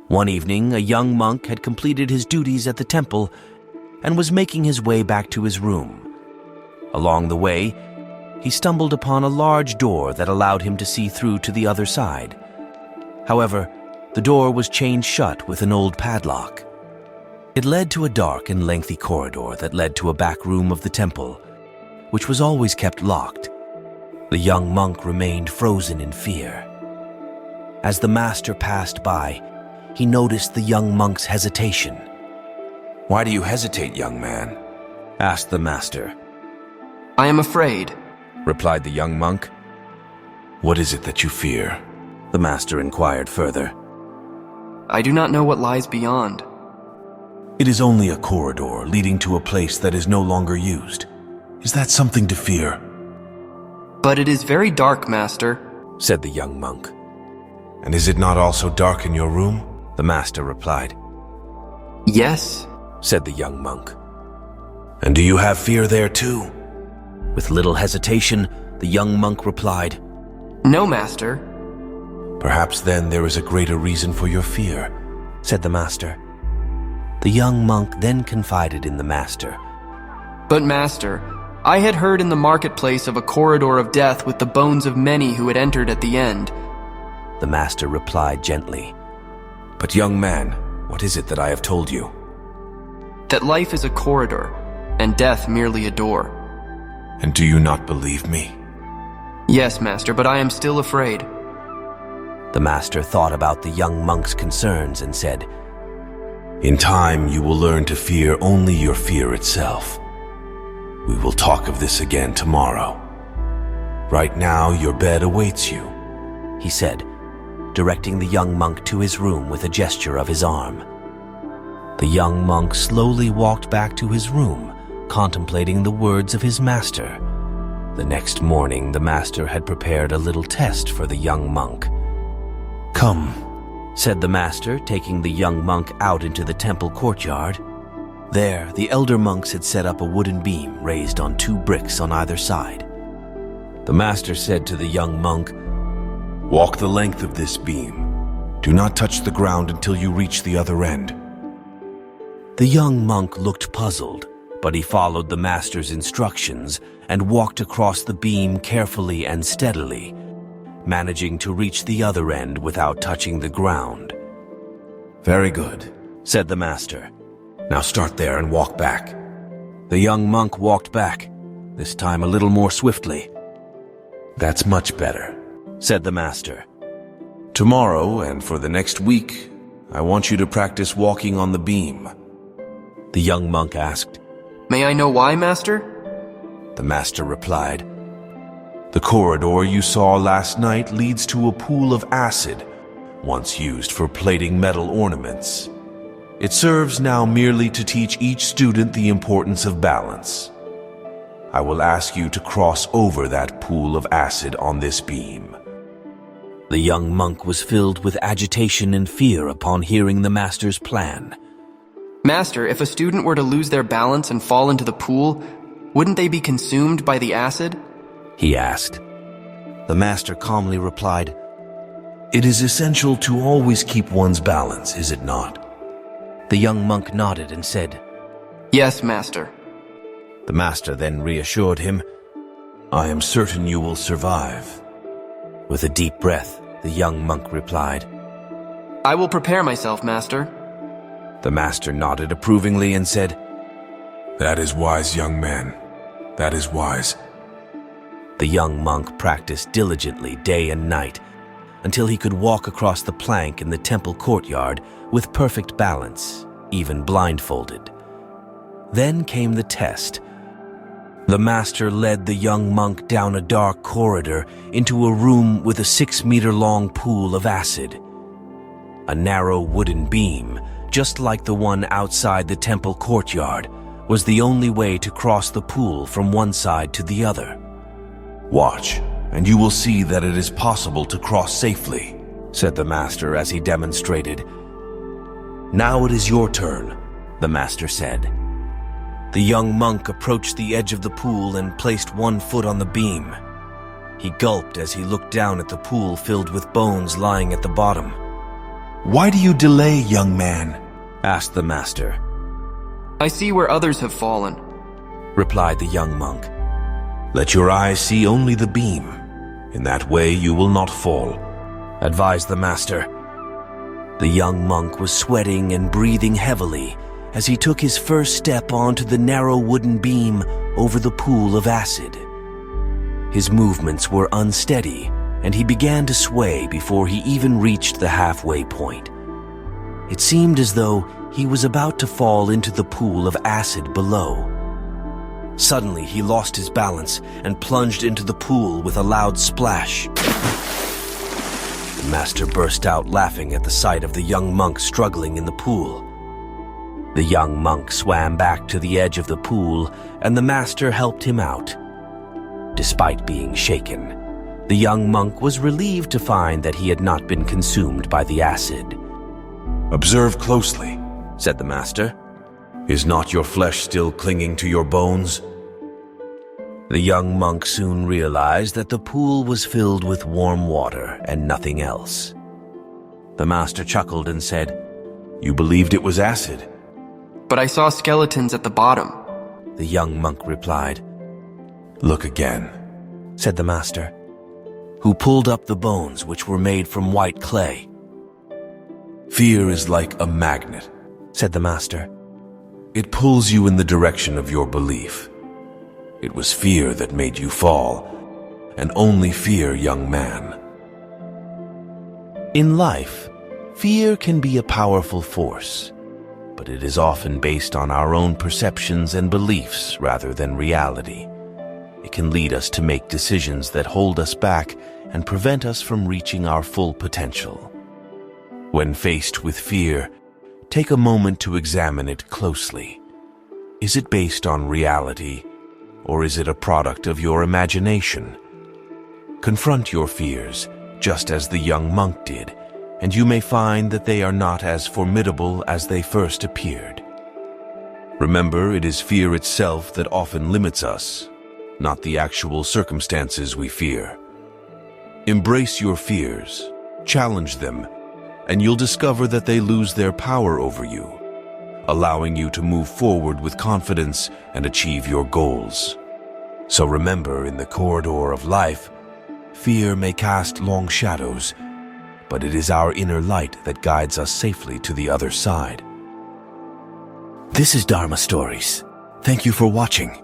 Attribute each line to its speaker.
Speaker 1: One evening, a young monk had completed his duties at the temple and was making his way back to his room. Along the way, he stumbled upon a large door that allowed him to see through to the other side. However, the door was chained shut with an old padlock. It led to a dark and lengthy corridor that led to a back room of the temple, which was always kept locked. The young monk remained frozen in fear. As the master passed by, he noticed the young monk's hesitation.
Speaker 2: "Why do you hesitate, young man?"
Speaker 1: asked the master.
Speaker 3: "I am afraid,"
Speaker 2: replied the young monk. "What is it that you fear?"
Speaker 1: the master inquired further.
Speaker 3: "I do not know what lies beyond."
Speaker 2: "It is only a corridor leading to a place that is no longer used. Is that something to fear?"
Speaker 3: "But it is very dark, master,"
Speaker 1: said the young monk.
Speaker 2: "And is it not also dark in your room?"
Speaker 1: the master replied.
Speaker 3: "Yes,"
Speaker 1: said the young monk.
Speaker 2: "And do you have fear there too?"
Speaker 1: With little hesitation, the young monk replied,
Speaker 3: "No, master."
Speaker 2: "Perhaps then there is a greater reason for your fear,"
Speaker 1: said the master. The young monk then confided in the master.
Speaker 3: "But master, I had heard in the marketplace of a corridor of death with the bones of many who had entered at the end."
Speaker 1: The master replied gently,
Speaker 2: "But young man, what is it that I have told you?"
Speaker 3: "That life is a corridor, and death merely a door."
Speaker 2: "And do you not believe me?"
Speaker 3: "Yes, master, but I am still afraid."
Speaker 1: The master thought about the young monk's concerns and said,
Speaker 2: "In time you will learn to fear only your fear itself. We will talk of this again tomorrow. Right now your bed awaits you,"
Speaker 1: he said, directing the young monk to his room with a gesture of his arm. The young monk slowly walked back to his room, contemplating the words of his master. The next morning, the master had prepared a little test for the young monk.
Speaker 2: "Come,"
Speaker 1: said the master, taking the young monk out into the temple courtyard. There, the elder monks had set up a wooden beam raised on 2 bricks on either side. The master said to the young monk,
Speaker 2: "Walk the length of this beam. Do not touch the ground until you reach the other end."
Speaker 1: The young monk looked puzzled, but he followed the master's instructions and walked across the beam carefully and steadily, managing to reach the other end without touching the ground.
Speaker 2: "Very good,"
Speaker 1: said the master.
Speaker 2: "Now start there and walk back."
Speaker 1: The young monk walked back, this time a little more swiftly.
Speaker 2: "That's much better,"
Speaker 1: said the master.
Speaker 2: "Tomorrow and for the next week, I want you to practice walking on the beam."
Speaker 1: The young monk asked.
Speaker 3: "May I know why, master?"
Speaker 1: The master replied,
Speaker 2: "The corridor you saw last night leads to a pool of acid, once used for plating metal ornaments. It serves now merely to teach each student the importance of balance. I will ask you to cross over that pool of acid on this beam."
Speaker 1: The young monk was filled with agitation and fear upon hearing the master's plan.
Speaker 3: "Master, if a student were to lose their balance and fall into the pool, wouldn't they be consumed by the acid?"
Speaker 1: he asked. The master calmly replied,
Speaker 2: "It is essential to always keep one's balance, is it not?"
Speaker 1: The young monk nodded and said,
Speaker 3: "Yes, master."
Speaker 1: The master then reassured him,
Speaker 2: "I am certain you will survive."
Speaker 1: With a deep breath, the young monk replied,
Speaker 3: "I will prepare myself, master."
Speaker 1: The master nodded approvingly and said,
Speaker 2: "That is wise, young man. That is wise."
Speaker 1: The young monk practiced diligently day and night until he could walk across the plank in the temple courtyard with perfect balance, even blindfolded. Then came the test. The master led the young monk down a dark corridor into a room with a 6-meter-long pool of acid. A narrow wooden beam, just like the one outside the temple courtyard, was the only way to cross the pool from one side to the other.
Speaker 2: "Watch, and you will see that it is possible to cross safely,"
Speaker 1: said the master as he demonstrated. "Now it is your turn," the master said. The young monk approached the edge of the pool and placed one foot on the beam. He gulped as he looked down at the pool filled with bones lying at the bottom.
Speaker 2: "Why do you delay, young man?"
Speaker 1: asked the master.
Speaker 3: I see where others have fallen,
Speaker 1: replied the young monk.
Speaker 2: "Let your eyes see only the beam. In that way you will not fall,"
Speaker 1: advised the master. The young monk was sweating and breathing heavily as he took his first step onto the narrow wooden beam over the pool of acid. His movements were unsteady, and he began to sway before he even reached the halfway point. It seemed as though he was about to fall into the pool of acid below. Suddenly, he lost his balance and plunged into the pool with a loud splash. The master burst out laughing at the sight of the young monk struggling in the pool. The young monk swam back to the edge of the pool, and the master helped him out. Despite being shaken, the young monk was relieved to find that he had not been consumed by the acid.
Speaker 2: "Observe closely,"
Speaker 1: said the master.
Speaker 2: "Is not your flesh still clinging to your bones?"
Speaker 1: The young monk soon realized that the pool was filled with warm water and nothing else. The master chuckled and said,
Speaker 2: "You believed it was acid?"
Speaker 3: but I saw skeletons at the bottom.
Speaker 1: The young monk replied.
Speaker 2: "Look again,"
Speaker 1: said the master, who pulled up the bones which were made from white clay.
Speaker 2: "Fear is like a magnet,"
Speaker 1: said the master.
Speaker 2: "It pulls you in the direction of your belief. It was fear that made you fall, and only fear, young man."
Speaker 1: In life, fear can be a powerful force, but it is often based on our own perceptions and beliefs rather than reality. It can lead us to make decisions that hold us back and prevent us from reaching our full potential. When faced with fear, take a moment to examine it closely. Is it based on reality, or is it a product of your imagination? Confront your fears, just as the young monk did, and you may find that they are not as formidable as they first appeared. Remember, it is fear itself that often limits us, not the actual circumstances we fear. Embrace your fears, challenge them, and you'll discover that they lose their power over you, allowing you to move forward with confidence and achieve your goals. So remember, in the corridor of life, fear may cast long shadows, but it is our inner light that guides us safely to the other side. This is Dharma Stories. Thank you for watching.